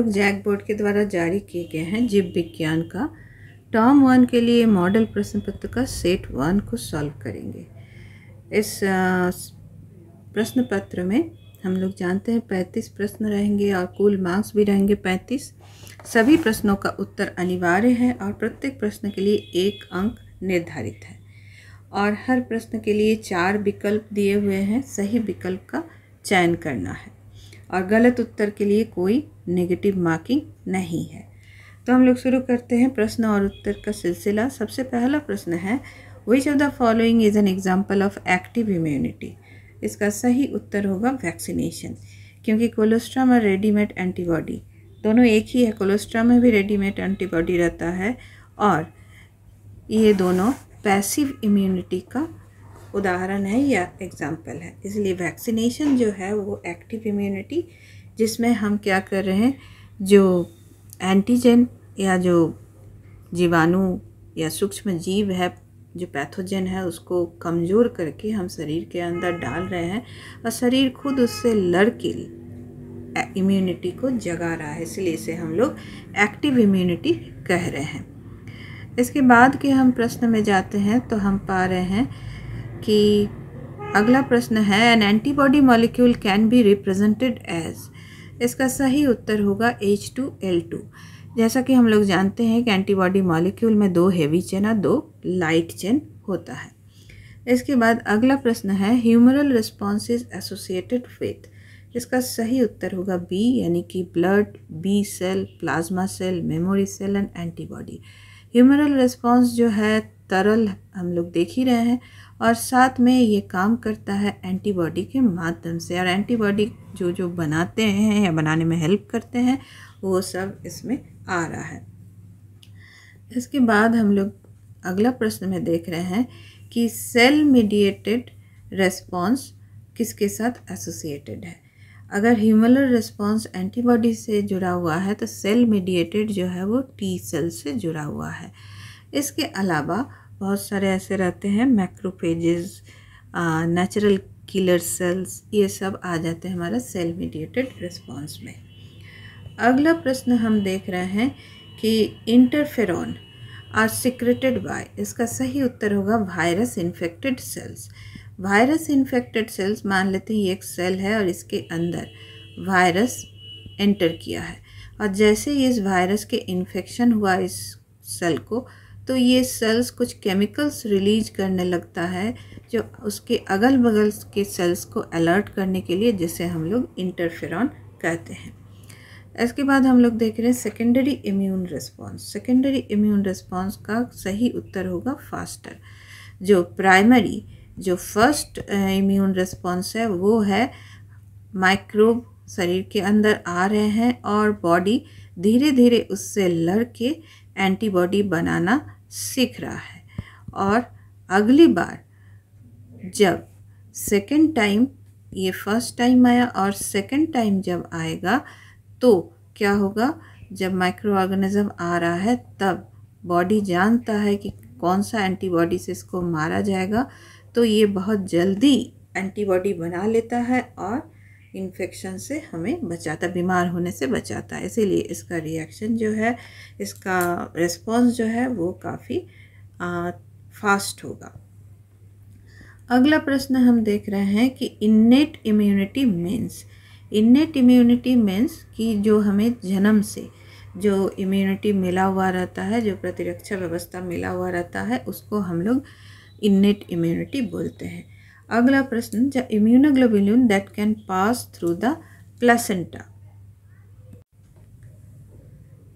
लोग JAC board के द्वारा जारी किए गए हैं जीव विज्ञान का टर्म 1 के लिए मॉडल प्रश्न पत्र का सेट 1 को सॉल्व करेंगे। इस प्रश्न पत्र में हम लोग जानते हैं 35 प्रश्न रहेंगे और कुल मार्क्स भी रहेंगे 35। सभी प्रश्नों का उत्तर अनिवार्य है और प्रत्येक प्रश्न के लिए 1 अंक निर्धारित है और हर प्रश्न के लिए 4 विकल्प दिए हुए हैं। सही विकल्प का चयन करना है और गलत उत्तर के लिए कोई नेगेटिव मार्किंग नहीं है। तो हम लोग शुरू करते हैं प्रश्न और उत्तर का सिलसिला। सबसे पहला प्रश्न है, विच of the following is an example of active immunity. इसका सही उत्तर होगा वैक्सीनेशन, क्योंकि कोलोस्ट्रम और रेडीमेड एंटीबॉडी दोनों एक ही है। कोलोस्ट्रम में भी रेडीमेड एंटीबॉडी रहता है और ये दोनों पैसिव इम्यूनिटी का उदाहरण है या एग्जाम्पल है। इसलिए वैक्सीनेशन जो है वो एक्टिव इम्यूनिटी, जिसमें हम क्या कर रहे हैं, जो एंटीजन या जो जीवाणु या सूक्ष्म जीव है, जो पैथोजन है, उसको कमज़ोर करके हम शरीर के अंदर डाल रहे हैं और शरीर खुद उससे लड़ के इम्यूनिटी को जगा रहा है। इसलिए इसे हम लोग एक्टिव इम्यूनिटी कह रहे हैं। इसके बाद के हम प्रश्न में जाते हैं तो हम पा रहे हैं कि अगला प्रश्न है, an antibody molecule can be represented as. इसका सही उत्तर होगा H2L2। जैसा कि हम लोग जानते हैं कि एंटीबॉडी मॉलिक्यूल में 2 हेवी चेन और 2 लाइट चेन होता है। इसके बाद अगला प्रश्न है, humoral response is associated with. इसका सही उत्तर होगा B, यानी कि blood, B cell, plasma cell, memory cell and antibody. Humoral response जो है तरल हम लोग देख ही रहे हैं और साथ में ये काम करता है एंटीबॉडी के माध्यम से, और एंटीबॉडी जो बनाते हैं या बनाने में हेल्प करते हैं वो सब इसमें आ रहा है। इसके बाद हम लोग अगला प्रश्न में देख रहे हैं कि सेल मीडिएटेड रेस्पॉन्स किसके साथ एसोसिएटेड है। अगर ह्यूमरल रिस्पॉन्स एंटीबॉडी से जुड़ा हुआ है तो सेल मीडिएटेड जो है वो टी सेल से जुड़ा हुआ है। इसके अलावा बहुत सारे ऐसे रहते हैं, मैक्रोफेजेस, नेचुरल किलर सेल्स, ये सब आ जाते हैं हमारा सेल मीडिएटेड रिस्पॉन्स में। अगला प्रश्न हम देख रहे हैं कि इंटरफेरॉन आर सिक्रेटेड बाय। इसका सही उत्तर होगा virus infected cells. Virus infected cells, मान लेते हैं ये एक सेल है और इसके अंदर वायरस एंटर किया है और जैसे ही इस वायरस के इन्फेक्शन हुआ इस सेल को, तो ये सेल्स कुछ केमिकल्स रिलीज करने लगता है जो उसके अगल बगल के सेल्स को अलर्ट करने के लिए, जिसे हम लोग इंटरफेरॉन कहते हैं। इसके बाद हम लोग देख रहे हैं secondary immune response. Secondary immune response का सही उत्तर होगा फास्टर। जो प्राइमरी, जो फर्स्ट इम्यून रिस्पॉन्स है वो है माइक्रोब शरीर के अंदर आ रहे हैं और बॉडी धीरे धीरे उससे लड़ के एंटीबॉडी बनाना सीख रहा है, और अगली बार जब सेकेंड टाइम, ये फर्स्ट टाइम आया और सेकेंड टाइम जब आएगा तो क्या होगा, जब माइक्रो ऑर्गेनिज्म आ रहा है तब बॉडी जानता है कि कौन सा एंटीबॉडी से इसको मारा जाएगा, तो ये बहुत जल्दी एंटीबॉडी बना लेता है और इन्फेक्शन से हमें बचाता, बीमार होने से बचाता है। इसीलिए इसका रिएक्शन जो है, इसका रिस्पॉन्स जो है वो काफ़ी फास्ट होगा। अगला प्रश्न हम देख रहे हैं कि innate immunity means. Innate immunity means कि जो हमें जन्म से जो इम्यूनिटी मिला हुआ रहता है, जो प्रतिरक्षा व्यवस्था मिला हुआ रहता है, उसको हम लोग इन्नेट इम्यूनिटी बोलते हैं। अगला प्रश्न, the immunoglobulin that can pass through the placenta.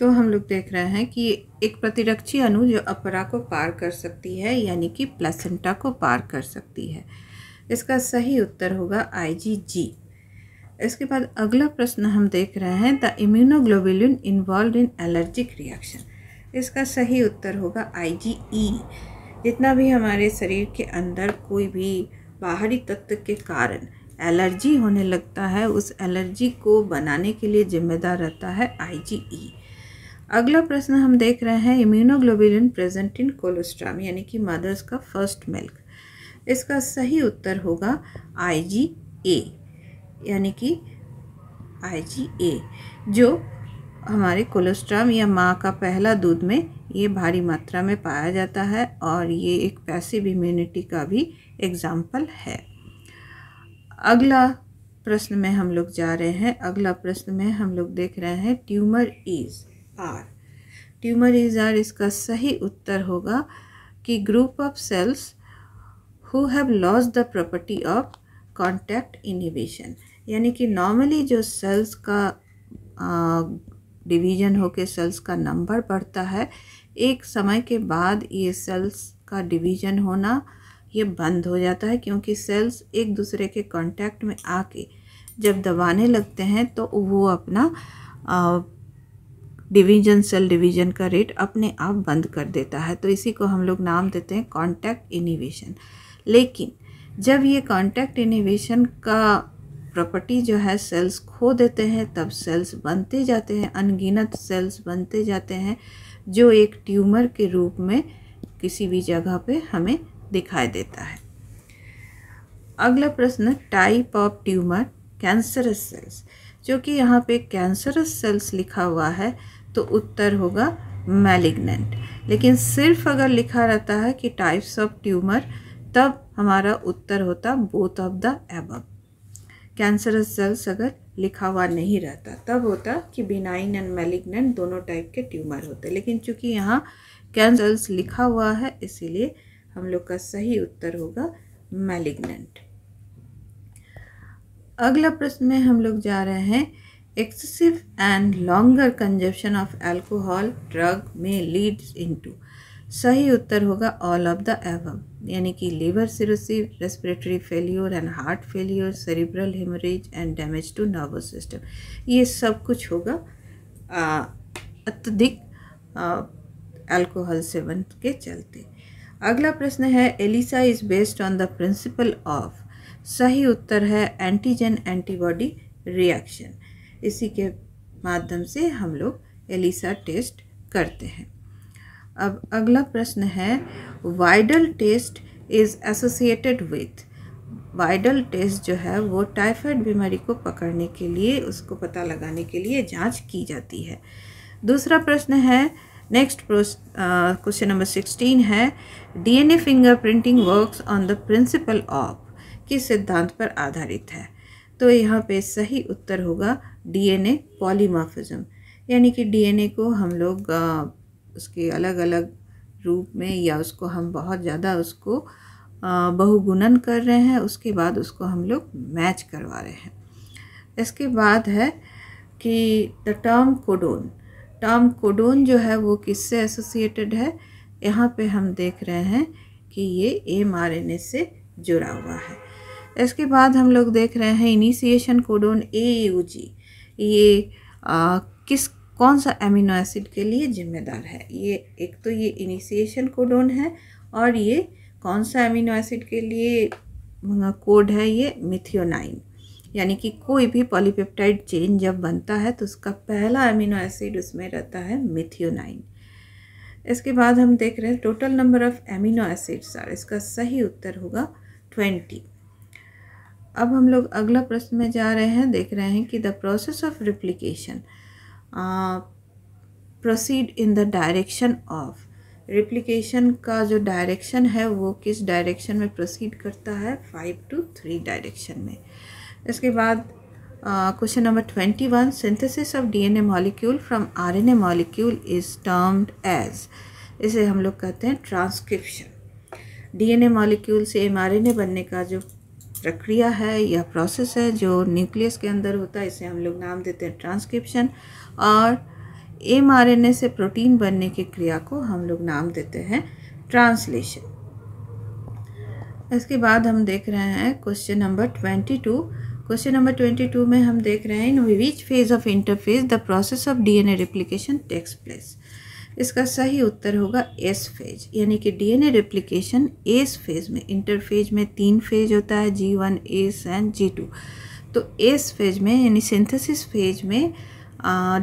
तो हम लोग देख रहे हैं कि एक प्रतिरक्षी अणु जो अपरा को पार कर सकती है, यानी कि प्लेसेंटा को पार कर सकती है। इसका सही उत्तर होगा IgG। इसके बाद अगला प्रश्न हम देख रहे हैं, the immunoglobulin involve in allergic reaction. इसका सही उत्तर होगा IgE। जितना भी हमारे शरीर के अंदर कोई भी बाहरी तत्व के कारण एलर्जी होने लगता है, उस एलर्जी को बनाने के लिए जिम्मेदार रहता है IgE। अगला प्रश्न हम देख रहे हैं, इम्यूनोग्लोबुलिन प्रेजेंट इन कोलोस्ट्रम, यानी कि मदर्स का फर्स्ट मिल्क। इसका सही उत्तर होगा IgA, यानी कि IgA, जो हमारे कोलोस्ट्रम या माँ का पहला दूध में ये भारी मात्रा में पाया जाता है और ये एक पैसिव इम्यूनिटी का भी एग्जाम्पल है। अगला प्रश्न में हम लोग जा रहे हैं। अगला प्रश्न में हम लोग देख रहे हैं tumour is are. Tumour is are इसका सही उत्तर होगा कि group of cells who have lost the property of contact inhibition, यानी कि नॉर्मली जो सेल्स का डिवीजन होके सेल्स का नंबर बढ़ता है, एक समय के बाद ये सेल्स का डिवीजन होना ये बंद हो जाता है, क्योंकि सेल्स एक दूसरे के कांटेक्ट में आके जब दबाने लगते हैं तो वो अपना डिवीजन, सेल डिवीजन का रेट अपने आप बंद कर देता है। तो इसी को हम लोग नाम देते हैं कांटेक्ट इनहिबिशन। लेकिन जब ये कांटेक्ट इनहिबिशन का प्रॉपर्टी जो है सेल्स खो देते हैं, तब सेल्स बनते जाते हैं, अनगिनत सेल्स बनते जाते हैं, जो एक ट्यूमर के रूप में किसी भी जगह पे हमें दिखाई देता है। अगला प्रश्न, type of tumour cancerous cells. जो कि यहाँ पे कैंसरस सेल्स लिखा हुआ है तो उत्तर होगा मैलिग्नेंट। लेकिन सिर्फ अगर लिखा रहता है कि टाइप्स ऑफ ट्यूमर, तब हमारा उत्तर होता both of the above. Cancerous cells अगर लिखा हुआ नहीं रहता तब होता कि बिनाइन एंड मैलिग्नेंट दोनों टाइप के ट्यूमर होते। लेकिन चूंकि यहाँ कैंसर सेल्स लिखा हुआ है, इसीलिए हम लोग का सही उत्तर होगा मैलिग्नेंट। अगला प्रश्न में हम लोग जा रहे हैं, excessive and longer consumption of alcohol drug में लीड्स इनटू। सही उत्तर होगा ऑल ऑफ द अबव, यानी कि liver cirrhosis, respiratory failure and heart failure, cerebral haemorrhage and damage to nervous system. ये सब कुछ होगा अत्यधिक अल्कोहल सेवन के चलते। अगला प्रश्न है, ELISA is based on the principle of. सही उत्तर है एंटीजन एंटीबॉडी रिएक्शन। इसी के माध्यम से हम लोग एलिसा टेस्ट करते हैं। अब अगला प्रश्न है, Widal test is associated with. Widal test जो है वो टाइफाइड बीमारी को पकड़ने के लिए, उसको पता लगाने के लिए जांच की जाती है। दूसरा प्रश्न है, नेक्स्ट क्वेश्चन नंबर 16 है, DNA fingerprinting works on the principle of. किस सिद्धांत पर आधारित है? तो यहाँ पे सही उत्तर होगा डीएनए पॉलीमॉर्फिज्म, यानी कि डीएनए को हम लोग उसके अलग अलग रूप में, या उसको हम बहुत ज़्यादा उसको बहुगुणन कर रहे हैं, उसके बाद उसको हम लोग मैच करवा रहे हैं। इसके बाद है कि the term codon. Term codon जो है वो किससे एसोसिएटेड है? यहाँ पे हम देख रहे हैं कि ये mRNA से जुड़ा हुआ है। इसके बाद हम लोग देख रहे हैं इनिशिएशन कोडोन AUG। ये कौन सा अमीनो एसिड के लिए जिम्मेदार है? ये एक तो ये इनिशिएशन कोडोन है, और ये कौन सा अमीनो एसिड के लिए कोड है? ये मिथियोनाइन। यानी कि कोई भी पॉलीपेप्टाइड चेन जब बनता है तो उसका पहला अमीनो एसिड उसमें रहता है मिथियोनाइन। इसके बाद हम देख रहे हैं total number of amino acids are. इसका सही उत्तर होगा 20। अब हम लोग अगला प्रश्न में जा रहे हैं। देख रहे हैं कि the process of replication proceed in the direction of. Replication का जो डायरेक्शन है वो किस डायरेक्शन में प्रोसीड करता है? 5 to 3 डायरेक्शन में। इसके बाद question number 21, synthesis of DNA molecule from RNA molecule is termed as. इसे हम लोग कहते हैं ट्रांसक्रिप्शन। डीएनए मॉलिक्यूल से एमआरएनए बनने का जो प्रक्रिया है या प्रोसेस है जो न्यूक्लियस के अंदर होता है, इसे हम लोग नाम देते हैं ट्रांसक्रिप्शन। और एमआरएनए से प्रोटीन बनने की क्रिया को हम लोग नाम देते हैं ट्रांसलेशन। इसके बाद हम देख रहे हैं क्वेश्चन नंबर 22। क्वेश्चन नंबर 22 में हम देख रहे हैं, in which phase of interphase the process of DNA replication takes place. इसका सही उत्तर होगा एस फेज, यानी कि डीएनए रिप्लिकेशन एस फेज में। इंटरफेज में 3 फेज होता है, G1, एस एंड G2। तो एस फेज में यानी सिंथेसिस फेज में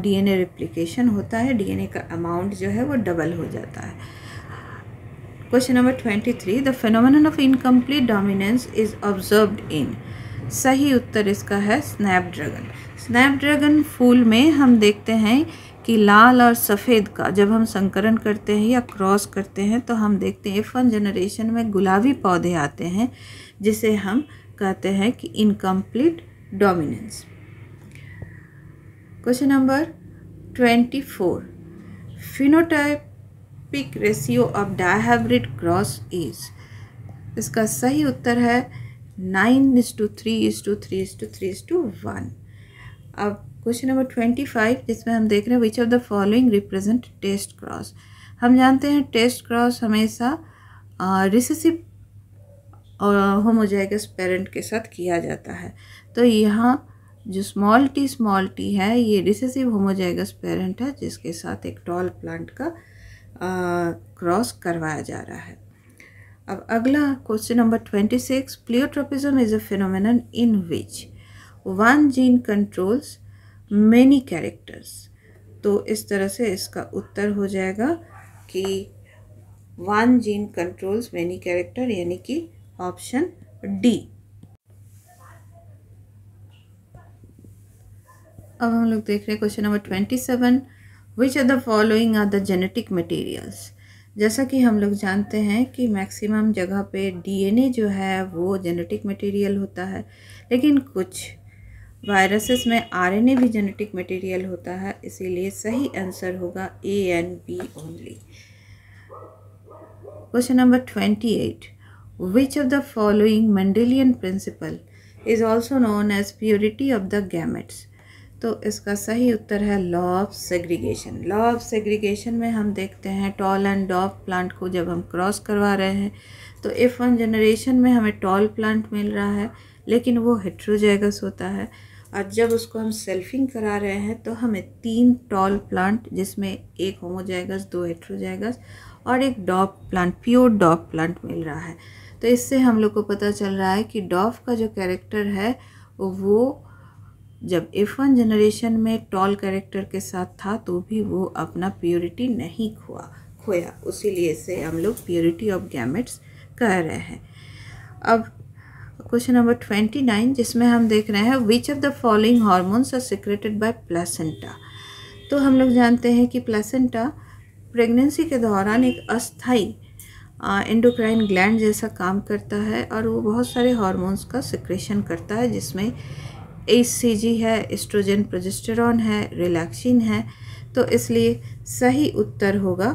डीएनए रिप्लिकेशन होता है। डीएनए का अमाउंट जो है वो डबल हो जाता है। Question number 23, the phenomenon of incomplete dominance is observed in. सही उत्तर इसका है स्नैपड्रैगन। स्नैपड्रैगन फूल में हम देखते हैं कि लाल और सफ़ेद का जब हम संकरण करते हैं या क्रॉस करते हैं तो हम देखते हैं F1 जनरेशन में गुलाबी पौधे आते हैं, जिसे हम कहते हैं कि incomplete dominance. Question number 24, phenotypic ratio of dihybrid cross is. इसका सही उत्तर है 9:3:3:3:3:1। अब क्वेश्चन नंबर 25, जिसमें हम देख रहे हैं which of the following represent test cross. हम जानते हैं टेस्ट क्रॉस हमेशा रिसेसिव और होमोजाइगस पेरेंट के साथ किया जाता है। तो यहाँ जो स्मॉल टी है ये रिसेसिव होमोजाइगस पेरेंट है, जिसके साथ एक टॉल प्लांट का क्रॉस करवाया जा रहा है। अब अगला question number 26, pleiotropism is a phenomenon in which one gene controls many characters. तो इस तरह से इसका उत्तर हो जाएगा कि one gene controls many character, यानी कि ऑप्शन डी। अब हम लोग देख रहे हैं question number 27, which of the following are the genetic materials. जैसा कि हम लोग जानते हैं कि मैक्सिमम जगह पे डीएनए जो है वो जेनेटिक मटेरियल होता है, लेकिन कुछ वायरसेस में आरएनए भी जेनेटिक मटेरियल होता है, इसीलिए सही आंसर होगा A and B only. Question number 28, which of the following Mendelian principle is also known as purity of the gametes. तो इसका सही उत्तर है law of segregation. Law of segregation में हम देखते हैं टॉल एंड डॉफ प्लांट को जब हम क्रॉस करवा रहे हैं तो F1 जनरेशन में हमें टॉल प्लांट मिल रहा है, लेकिन वो हेट्रोजाइगस होता है, और जब उसको हम सेल्फिंग करा रहे हैं तो हमें 3 टॉल प्लांट, जिसमें एक होमोजाइगस, 2 हेट्रोजाइगस और एक डॉफ प्लांट, प्योर डॉफ प्लांट मिल रहा है। तो इससे हम लोग को पता चल रहा है कि डॉफ का जो कैरेक्टर है वो जब F1 जनरेशन में टॉल कैरेक्टर के साथ था तो भी वो अपना प्योरिटी नहीं खोया, उसीलिए इसे हम लोग प्योरिटी ऑफ गैमेट्स कह रहे हैं। अब क्वेश्चन नंबर 29, जिसमें हम देख रहे हैं which of the following hormones are secreted by placenta. तो हम लोग जानते हैं कि प्लेसेंटा प्रेगनेंसी के दौरान एक अस्थाई एंडोक्राइन ग्लैंड जैसा काम करता है और वो बहुत सारे हार्मोन्स का सिक्रेशन करता है, जिसमें HCG है, एस्ट्रोजन, प्रोजेस्टेरॉन है, रिलैक्सिन है। तो इसलिए सही उत्तर होगा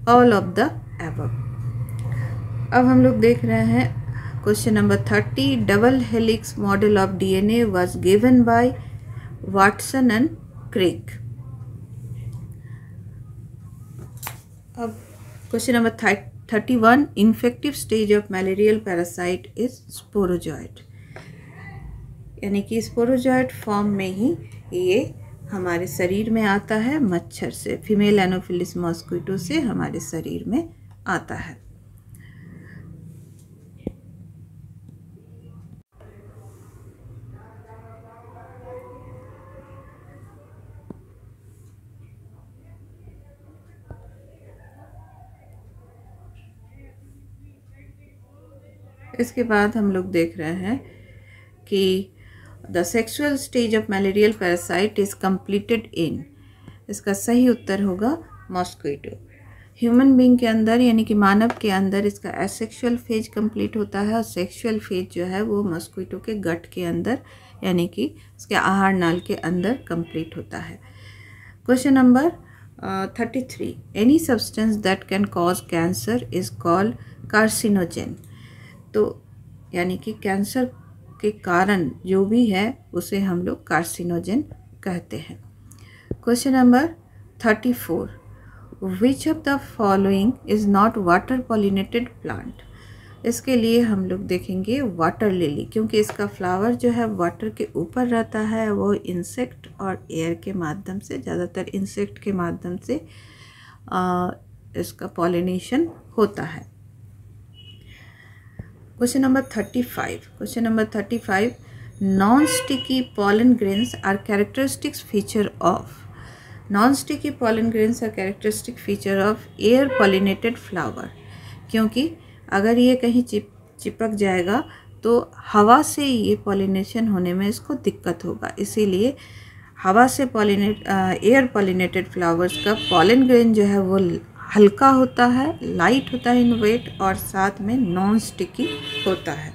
ऑल ऑफ द अबव। अब हम लोग देख रहे हैं question number 30, double helix model of DNA was given by Watson and Crick. अब question number 31, infective stage of malarial parasite is sporozoite, यानी कि स्पोरोजॉइट फॉर्म में ही ये हमारे शरीर में आता है मच्छर से, फीमेल एनोफिलिस मॉस्किटो से हमारे शरीर में आता है। इसके बाद हम लोग देख रहे हैं कि the sexual stage of malarial parasite is completed in. इसका सही उत्तर होगा मॉस्किटो। ह्यूमन बीइंग के अंदर, यानी कि मानव के अंदर, इसका एसेक्सुअल फेज कंप्लीट होता है और सेक्सुअल फेज जो है वो मॉस्किटो के गट के अंदर, यानी कि उसके आहार नाल के अंदर कंप्लीट होता है। Question number 33, any substance that can cause cancer is called carcinogen. तो यानी कि कैंसर के कारण जो भी है उसे हम लोग कार्सिनोजेन कहते हैं। Question number 34, which of the following is not water pollinated plant. इसके लिए हम लोग देखेंगे वाटर लिली, क्योंकि इसका फ्लावर जो है वाटर के ऊपर रहता है, वो इंसेक्ट और एयर के माध्यम से, ज़्यादातर इंसेक्ट के माध्यम से इसका पॉलिनेशन होता है। Question number 35, non sticky pollen grains are characteristics feature of. Non sticky pollen grains are characteristic feature of air pollinated flower, क्योंकि अगर ये कहीं चिपक जाएगा तो हवा से ये पॉलिनेशन होने में इसको दिक्कत होगा, इसीलिए हवा से एयर पॉलिनेटेड फ्लावर्स का पॉलन ग्रेन जो है वो हल्का होता है, लाइट होता है इन वेट और साथ में नॉन स्टिकी होता है।